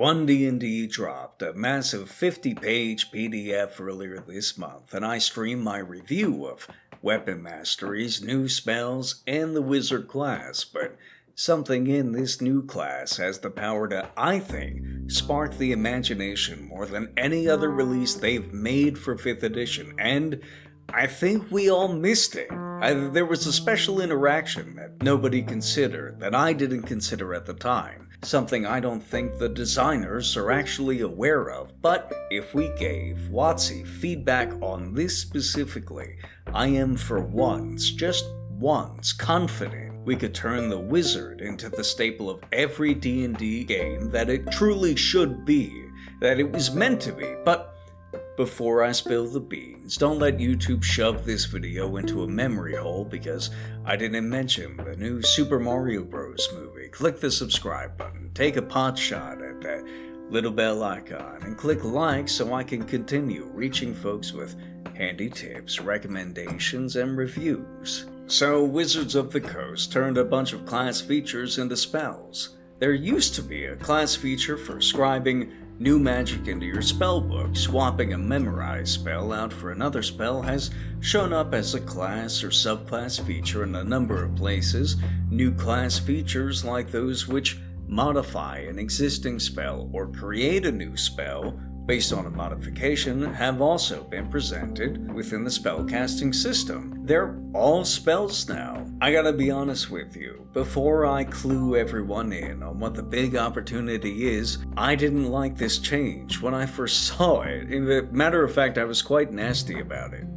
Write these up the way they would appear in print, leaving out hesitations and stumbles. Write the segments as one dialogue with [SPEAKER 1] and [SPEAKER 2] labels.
[SPEAKER 1] OneD&D dropped a massive 50-page PDF earlier this month, and I streamed my review of weapon masteries, new spells, and the wizard class, but something in this new class has the power to, I think, spark the imagination more than any other release they've made for 5th edition, and I think we all missed it. There was a special interaction that nobody considered, that I didn't consider at the time, something I don't think the designers are actually aware of, but if we gave WOTC feedback on this specifically, I am for once, just once, confident we could turn the wizard into the staple of every D&D game that it truly should be, that it was meant to be. But before I spill the beans, don't let YouTube shove this video into a memory hole because I didn't mention the new Super Mario Bros. Movie. Click the subscribe button, take a pot shot at that little bell icon, and click like so I can continue reaching folks with handy tips, recommendations, and reviews. So, Wizards of the Coast turned a bunch of class features into spells. There used to be a class feature for scribing new magic into your spellbook. Swapping a memorized spell out for another spell has shown up as a class or subclass feature in a number of places. New class features like those which modify an existing spell or create a new spell based on a modification have also been presented within the spellcasting system. They're all spells now. I gotta be honest with you, before I clue everyone in on what the big opportunity is, I didn't like this change when I first saw it. Matter of fact, I was quite nasty about it.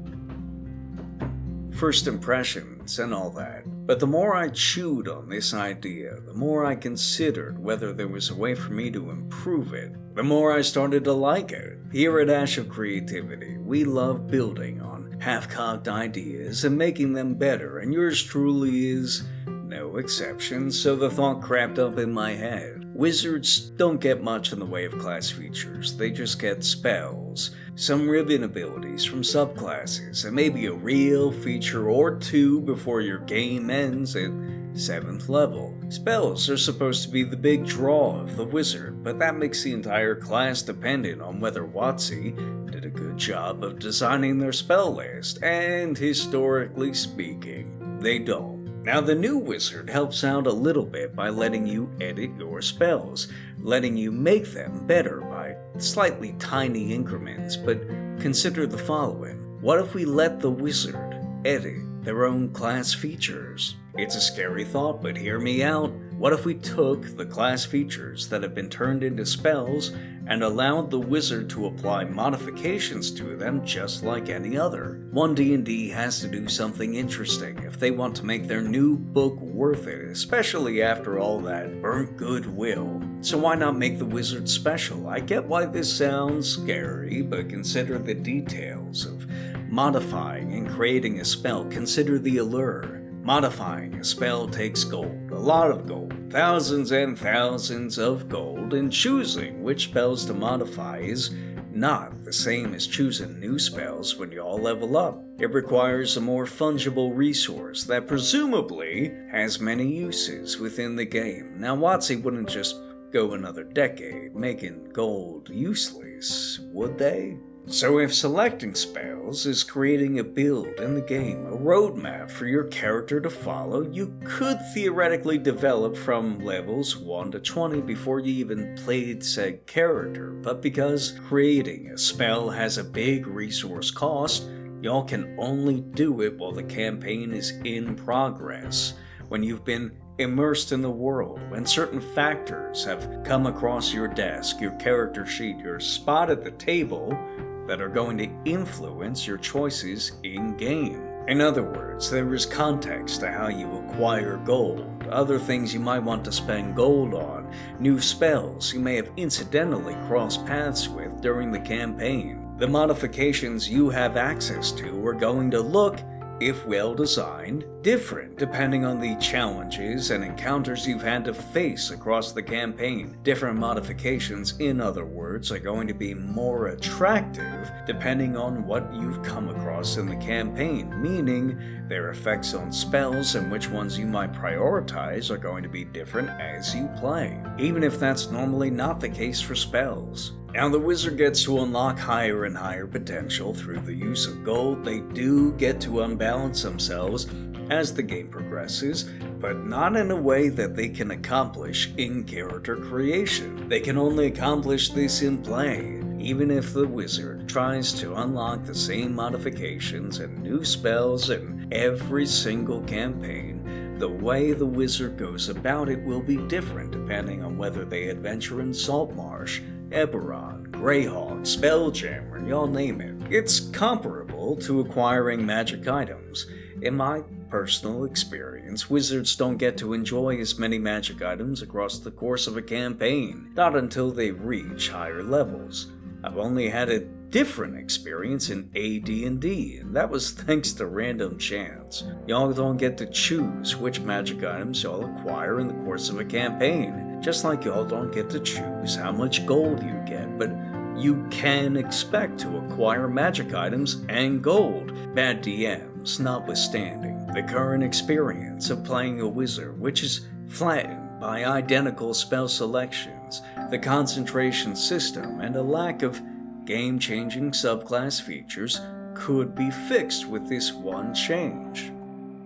[SPEAKER 1] First impressions and all that. But the more I chewed on this idea, the more I considered whether there was a way for me to improve it, the more I started to like it. Here at Ash of Creativity, we love building on half-cocked ideas and making them better, and yours truly is no exception, so the thought crept up in my head. Wizards don't get much in the way of class features, they just get spells, some ribbon abilities from subclasses, and maybe a real feature or two before your game ends at 7th level. Spells are supposed to be the big draw of the wizard, but that makes the entire class dependent on whether WOTC did a good job of designing their spell list, and historically speaking, they don't. Now, the new wizard helps out a little bit by letting you edit your spells, letting you make them better by slightly tiny increments, but consider the following. What if we let the wizard edit their own class features? It's a scary thought, but hear me out. What if we took the class features that have been turned into spells and allowed the wizard to apply modifications to them just like any other? OneD&D has to do something interesting if they want to make their new book worth it, especially after all that burnt goodwill. So why not make the wizard special? I get why this sounds scary, but consider the details of modifying and creating a spell. Consider the allure. Modifying a spell takes gold, a lot of gold, thousands and thousands of gold, and choosing which spells to modify is not the same as choosing new spells when you all level up. It requires a more fungible resource that presumably has many uses within the game. Now, WOTC wouldn't just go another decade making gold useless, would they? So if selecting spells is creating a build in the game, a roadmap for your character to follow, you could theoretically develop from levels 1 to 20 before you even played said character, but because creating a spell has a big resource cost, y'all can only do it while the campaign is in progress. When you've been immersed in the world, when certain factors have come across your desk, your character sheet, your spot at the table, that are going to influence your choices in-game. In other words, there is context to how you acquire gold, other things you might want to spend gold on, new spells you may have incidentally crossed paths with during the campaign. The modifications you have access to are going to look if well designed, different depending on the challenges and encounters you've had to face across the campaign. Different modifications, in other words, are going to be more attractive depending on what you've come across in the campaign, meaning their effects on spells and which ones you might prioritize are going to be different as you play, even if that's normally not the case for spells. Now, the wizard gets to unlock higher and higher potential through the use of gold. They do get to unbalance themselves as the game progresses, but not in a way that they can accomplish in character creation. They can only accomplish this in play. Even if the wizard tries to unlock the same modifications and new spells in every single campaign, the way the wizard goes about it will be different depending on whether they adventure in Saltmarsh, Eberron, Greyhawk, Spelljammer, y'all name it. It's comparable to acquiring magic items. In my personal experience, wizards don't get to enjoy as many magic items across the course of a campaign, not until they reach higher levels. I've only had a different experience in AD&D, and that was thanks to random chance. Y'all don't get to choose which magic items y'all acquire in the course of a campaign, just like y'all don't get to choose how much gold you get, but you can expect to acquire magic items and gold, bad DMs notwithstanding. The current experience of playing a wizard, which is flattened by identical spell selections, the concentration system, and a lack of game-changing subclass features, could be fixed with this one change.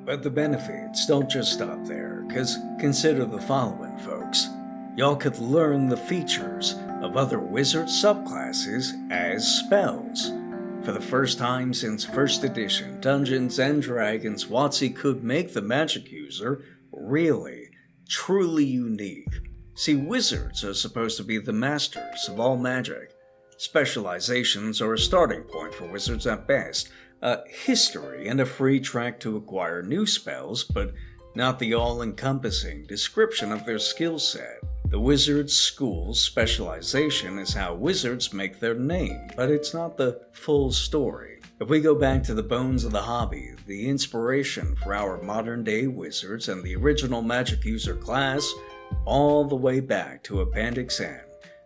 [SPEAKER 1] But the benefits don't just stop there, cause consider the following, folks. Y'all could learn the features of other wizard subclasses as spells. For the first time since 1st edition, Dungeons & Dragons WOTC could make the magic user really, truly unique. See, wizards are supposed to be the masters of all magic. Specializations are a starting point for wizards at best, a history and a free track to acquire new spells, but not the all-encompassing description of their skill set. The wizard's school's specialization is how wizards make their name, but it's not the full story. If we go back to the bones of the hobby, the inspiration for our modern-day wizards and the original magic user class, all the way back to Appendix N,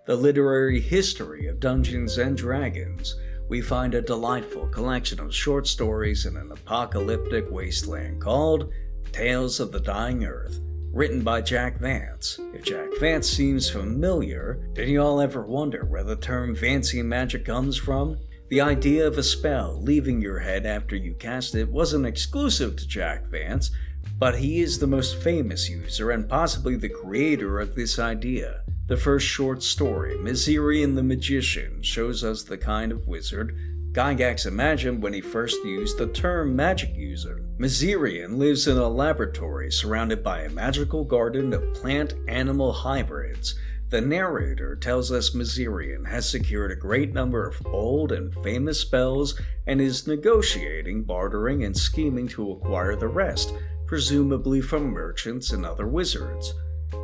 [SPEAKER 1] the literary history of Dungeons & Dragons, we find a delightful collection of short stories in an apocalyptic wasteland called Tales of the Dying Earth, written by Jack Vance. If Jack Vance seems familiar, did y'all ever wonder where the term fancy magic comes from? The idea of a spell leaving your head after you cast it wasn't exclusive to Jack Vance, but he is the most famous user and possibly the creator of this idea. The first short story, Mizerian the Magician, shows us the kind of wizard Gygax imagined when he first used the term magic user. Mizerian lives in a laboratory surrounded by a magical garden of plant-animal hybrids. The narrator tells us Mizerian has secured a great number of old and famous spells and is negotiating, bartering, and scheming to acquire the rest, presumably from merchants and other wizards.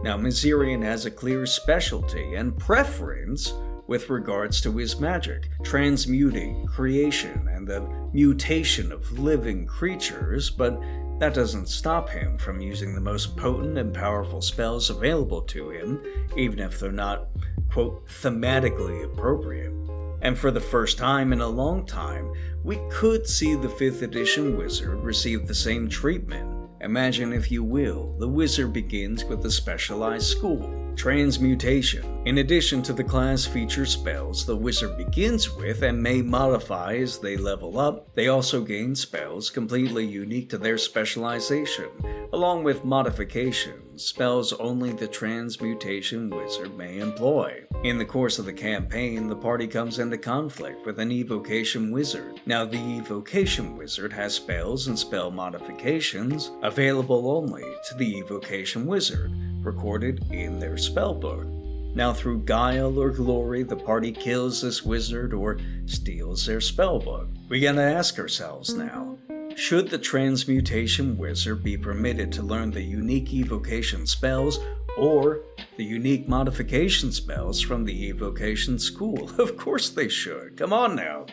[SPEAKER 1] Now, Mizerian has a clear specialty and preference with regards to his magic, transmuting, creation, and the mutation of living creatures, but that doesn't stop him from using the most potent and powerful spells available to him, even if they're not, quote, thematically appropriate. And for the first time in a long time, we could see the 5th edition wizard receive the same treatment. Imagine, if you will, the wizard begins with a specialized school, transmutation. In addition to the class feature spells the wizard begins with and may modify as they level up, they also gain spells completely unique to their specialization, along with modifications, spells only the transmutation wizard may employ. In the course of the campaign, the party comes into conflict with an evocation wizard. Now, the evocation wizard has spells and spell modifications available only to the evocation wizard, recorded in their spellbook. Now, through guile or glory, the party kills this wizard or steals their spellbook. We gotta ask ourselves now, should the transmutation wizard be permitted to learn the unique evocation spells or the unique modification spells from the evocation school? Of course they should. Come on now.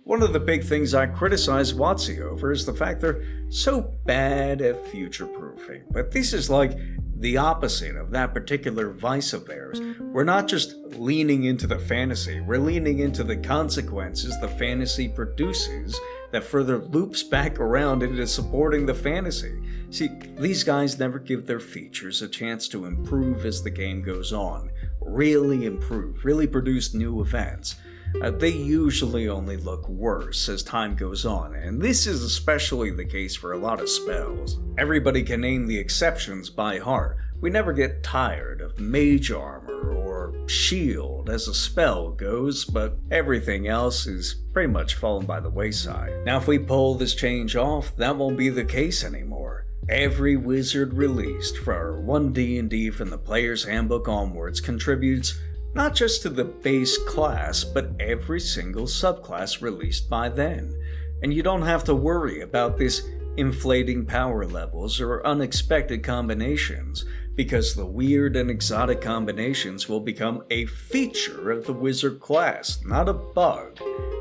[SPEAKER 1] One of the big things I criticize WOTC over is the fact they're so bad at future-proofing. But this is like the opposite of that particular vice of theirs. We're not just leaning into the fantasy, we're leaning into the consequences the fantasy produces that further loops back around into supporting the fantasy. See, these guys never give their features a chance to improve as the game goes on. Really improve, really produce new events. They usually only look worse as time goes on, and this is especially the case for a lot of spells. Everybody can name the exceptions by heart. We never get tired of mage armor or shield as a spell goes, but everything else is pretty much fallen by the wayside. Now if we pull this change off, that won't be the case anymore. Every wizard released for OneD&D from the Player's Handbook onwards contributes not just to the base class, but every single subclass released by then. And you don't have to worry about this inflating power levels or unexpected combinations, because the weird and exotic combinations will become a feature of the wizard class, not a bug.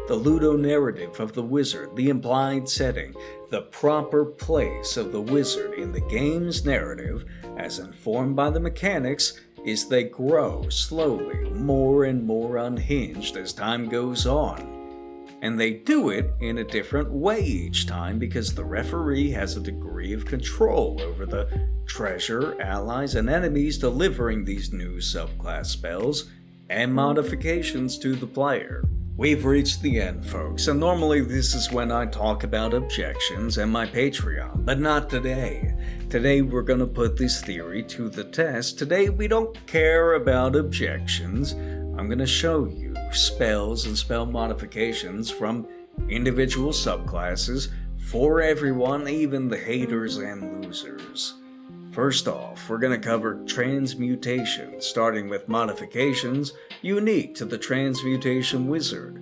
[SPEAKER 1] The ludonarrative of the wizard, the implied setting, the proper place of the wizard in the game's narrative, as informed by the mechanics, is they grow slowly, more and more unhinged as time goes on. And they do it in a different way each time because the referee has a degree of control over the treasure, allies, and enemies delivering these new subclass spells and modifications to the player. We've reached the end, folks, and normally this is when I talk about objections and my Patreon, but not today. Today we're gonna put this theory to the test. Today we don't care about objections. I'm gonna show you spells and spell modifications from individual subclasses for everyone, even the haters and losers. First off, we're going to cover transmutation, starting with modifications unique to the transmutation wizard.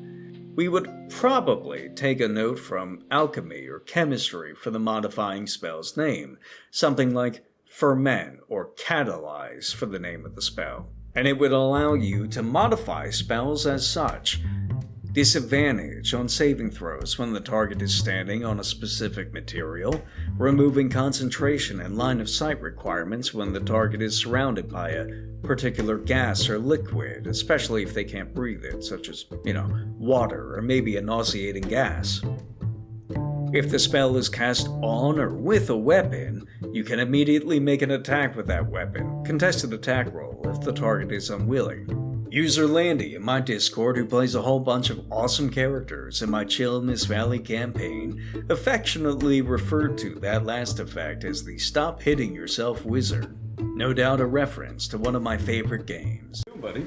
[SPEAKER 1] We would probably take a note from alchemy or chemistry for the modifying spell's name, something like ferment or catalyze for the name of the spell, and it would allow you to modify spells as such. Disadvantage on saving throws when the target is standing on a specific material, removing concentration and line of sight requirements when the target is surrounded by a particular gas or liquid, especially if they can't breathe it, such as, water or maybe a nauseating gas. If the spell is cast on or with a weapon, you can immediately make an attack with that weapon, contested attack roll if the target is unwilling. User Landy in my Discord, who plays a whole bunch of awesome characters in my Chill in This Valley campaign, affectionately referred to that last effect as the Stop Hitting Yourself Wizard. No doubt a reference to one of my favorite games. Hey, buddy.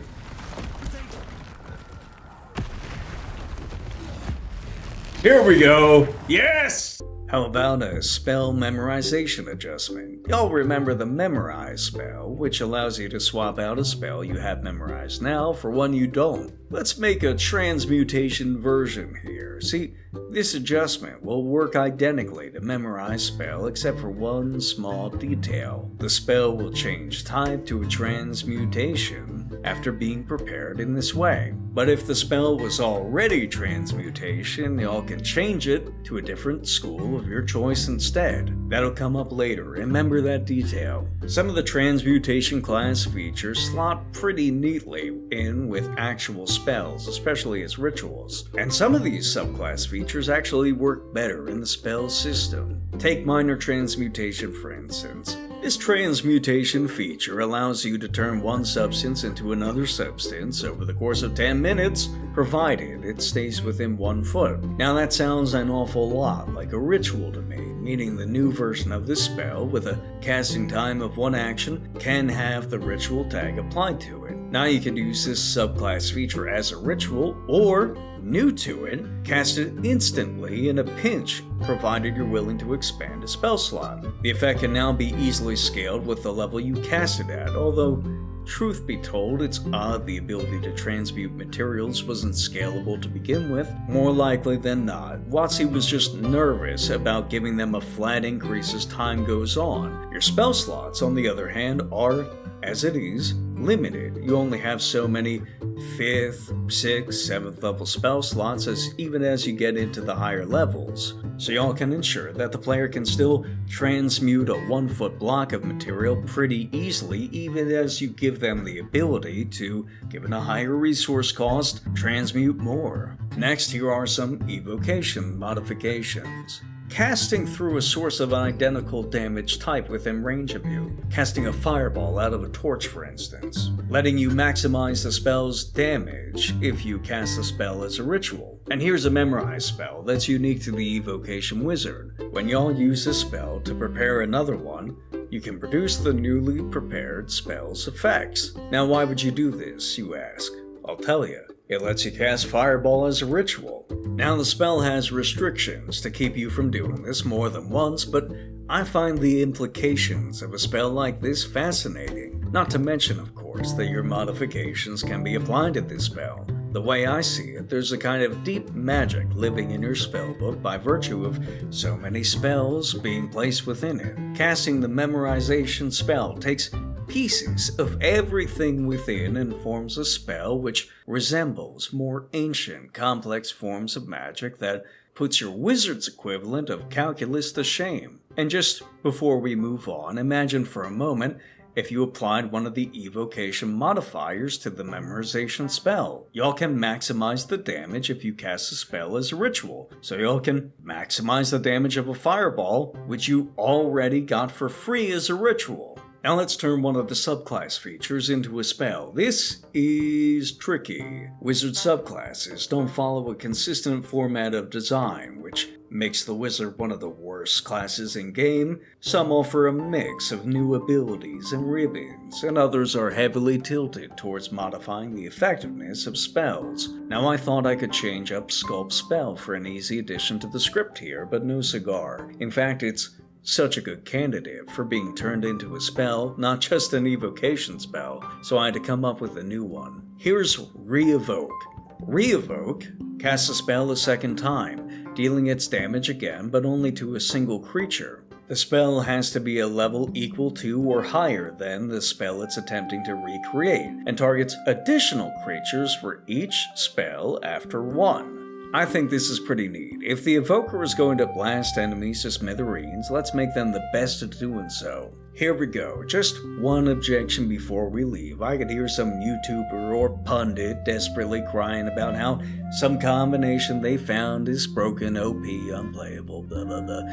[SPEAKER 1] Here we go! Yes! How about a spell memorization adjustment? Y'all remember the memorize spell, which allows you to swap out a spell you have memorized now for one you don't. Let's make a transmutation version here. See, this adjustment will work identically to memorize spell except for one small detail. The spell will change type to a transmutation after being prepared in this way. But if the spell was already transmutation, y'all can change it to a different school of your choice instead. That'll come up later, remember that detail. Some of the transmutation class features slot pretty neatly in with actual spells, especially as rituals. And some of these subclass features actually work better in the spell system. Take minor transmutation for instance. This transmutation feature allows you to turn one substance into another substance over the course of 10 minutes, provided it stays within 1 foot. Now that sounds an awful lot like a ritual to me, meaning the new version of this spell with a casting time of 1 action can have the ritual tag applied to it. Now you can use this subclass feature as a ritual, or, new to it, cast it instantly in a pinch, provided you're willing to expand a spell slot. The effect can now be easily scaled with the level you cast it at, although, truth be told, it's odd the ability to transmute materials wasn't scalable to begin with. More likely than not, WOTC was just nervous about giving them a flat increase as time goes on. Your spell slots, on the other hand, are As it is limited, you only have so many 5th, 6th, 7th level spell slots even as you get into the higher levels, so y'all can ensure that the player can still transmute a 1-foot block of material pretty easily even as you give them the ability to, given a higher resource cost, transmute more. Next, here are some evocation modifications. Casting through a source of an identical damage type within range of you. Casting a fireball out of a torch, for instance. Letting you maximize the spell's damage if you cast a spell as a ritual. And here's a memorize spell that's unique to the evocation wizard. When y'all use this spell to prepare another one, you can produce the newly prepared spell's effects. Now why would you do this, you ask? I'll tell you. It lets you cast Fireball as a ritual. Now the spell has restrictions to keep you from doing this more than once, but I find the implications of a spell like this fascinating. Not to mention, of course, that your modifications can be applied to this spell. The way I see it, there's a kind of deep magic living in your spellbook by virtue of so many spells being placed within it. Casting the memorization spell takes pieces of everything within and forms a spell which resembles more ancient, complex forms of magic that puts your wizard's equivalent of calculus to shame. And just before we move on, imagine for a moment if you applied one of the evocation modifiers to the memorization spell. Y'all can maximize the damage if you cast a spell as a ritual, so y'all can maximize the damage of a fireball, which you already got for free as a ritual. Now let's turn one of the subclass features into a spell. This is tricky. Wizard subclasses don't follow a consistent format of design, which makes the wizard one of the worst classes in game. Some offer a mix of new abilities and ribbons, and others are heavily tilted towards modifying the effectiveness of spells. Now I thought I could change up Sculpt Spell for an easy addition to the script here, but no cigar. In fact, it's such a good candidate for being turned into a spell, not just an evocation spell, so I had to come up with a new one. Here's Re-Evoke. Re-Evoke casts a spell a second time, dealing its damage again, but only to a single creature. The spell has to be a level equal to or higher than the spell it's attempting to recreate, and targets additional creatures for each spell after one. I think this is pretty neat. If the evoker is going to blast enemies to smithereens, let's make them the best at doing so. Here we go. Just one objection before we leave. I could hear some YouTuber or pundit desperately crying about how some combination they found is broken, OP, unplayable, blah blah blah.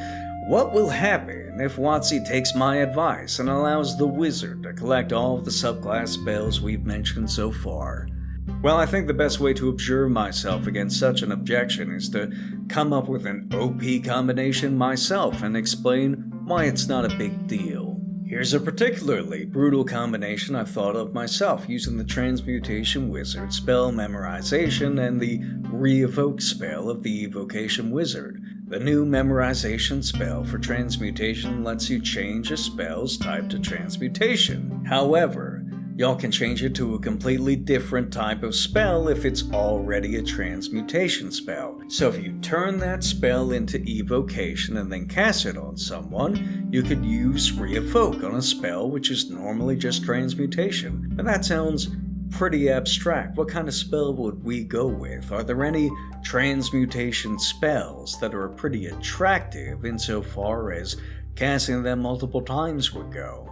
[SPEAKER 1] What will happen if WOTC takes my advice and allows the wizard to collect all of the subclass spells we've mentioned so far? Well, I think the best way to abjure myself against such an objection is to come up with an OP combination myself and explain why it's not a big deal. Here's a particularly brutal combination I've thought of myself using the Transmutation Wizard spell memorization and the Re-Evoke spell of the Evocation Wizard. The new memorization spell for transmutation lets you change a spell's type to transmutation. However, y'all can change it to a completely different type of spell if it's already a transmutation spell. So if you turn that spell into evocation and then cast it on someone, you could use Re-Evoke on a spell which is normally just transmutation. But that sounds pretty abstract. What kind of spell would we go with? Are there any transmutation spells that are pretty attractive insofar as casting them multiple times would go?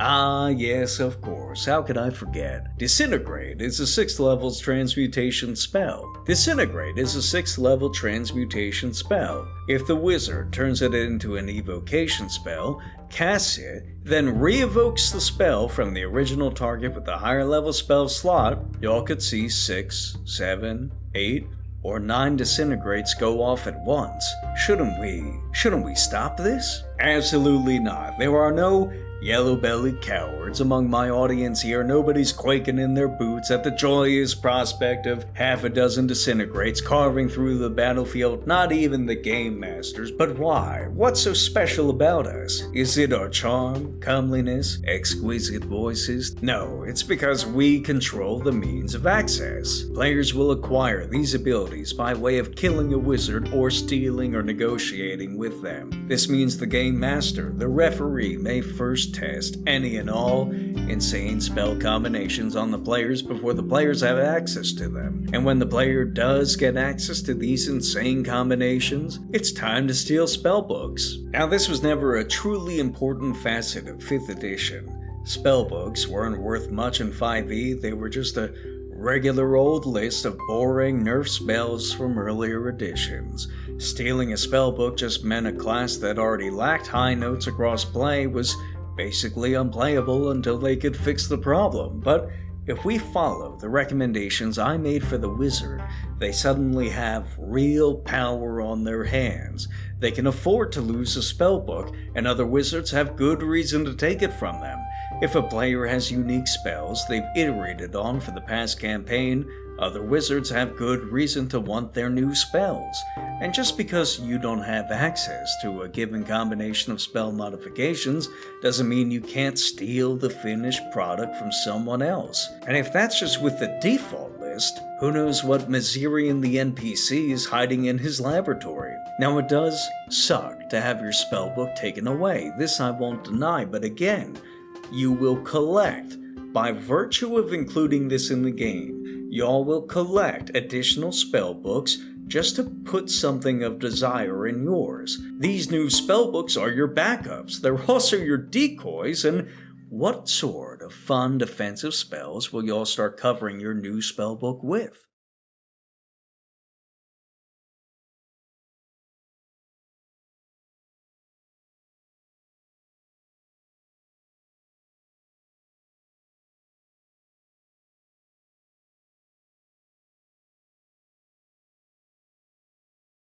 [SPEAKER 1] Ah, yes, of course. How could I forget? Disintegrate is a 6th level transmutation spell. Disintegrate is a 6th level transmutation spell. If the wizard turns it into an evocation spell, casts it, then re-evokes the spell from the original target with the higher level spell slot, y'all could see 6, 7, 8, or 9 disintegrates go off at once. Shouldn't we stop this? Absolutely not. There are no yellow-bellied cowards among my audience here. Nobody's quaking in their boots at the joyous prospect of half a dozen disintegrates carving through the battlefield, not even the game masters. But why? What's so special about us? Is it our charm, comeliness, exquisite voices? No, it's because we control the means of access. Players will acquire these abilities by way of killing a wizard or stealing or negotiating with them. This means the game master, the referee, may first test any and all insane spell combinations on the players before the players have access to them. And when the player does get access to these insane combinations, it's time to steal spellbooks. Now, this was never a truly important facet of 5th edition. Spellbooks weren't worth much in 5e, they were just a regular old list of boring nerf spells from earlier editions. Stealing a spellbook just meant a class that already lacked high notes across play was basically unplayable until they could fix the problem. But if we follow the recommendations I made for the wizard, they suddenly have real power on their hands. They can afford to lose a spellbook, and other wizards have good reason to take it from them. If a player has unique spells they've iterated on for the past campaign, other wizards have good reason to want their new spells. And just because you don't have access to a given combination of spell modifications doesn't mean you can't steal the finished product from someone else. And if that's just with the default list, who knows what Mazirian the NPC is hiding in his laboratory. Now, it does suck to have your spellbook taken away, this I won't deny, but again, you will collect. By virtue of including this in the game, y'all will collect additional spellbooks just to put something of desire in yours. These new spellbooks are your backups, they're also your decoys, and what sort of fun defensive spells will y'all start covering your new spellbook with?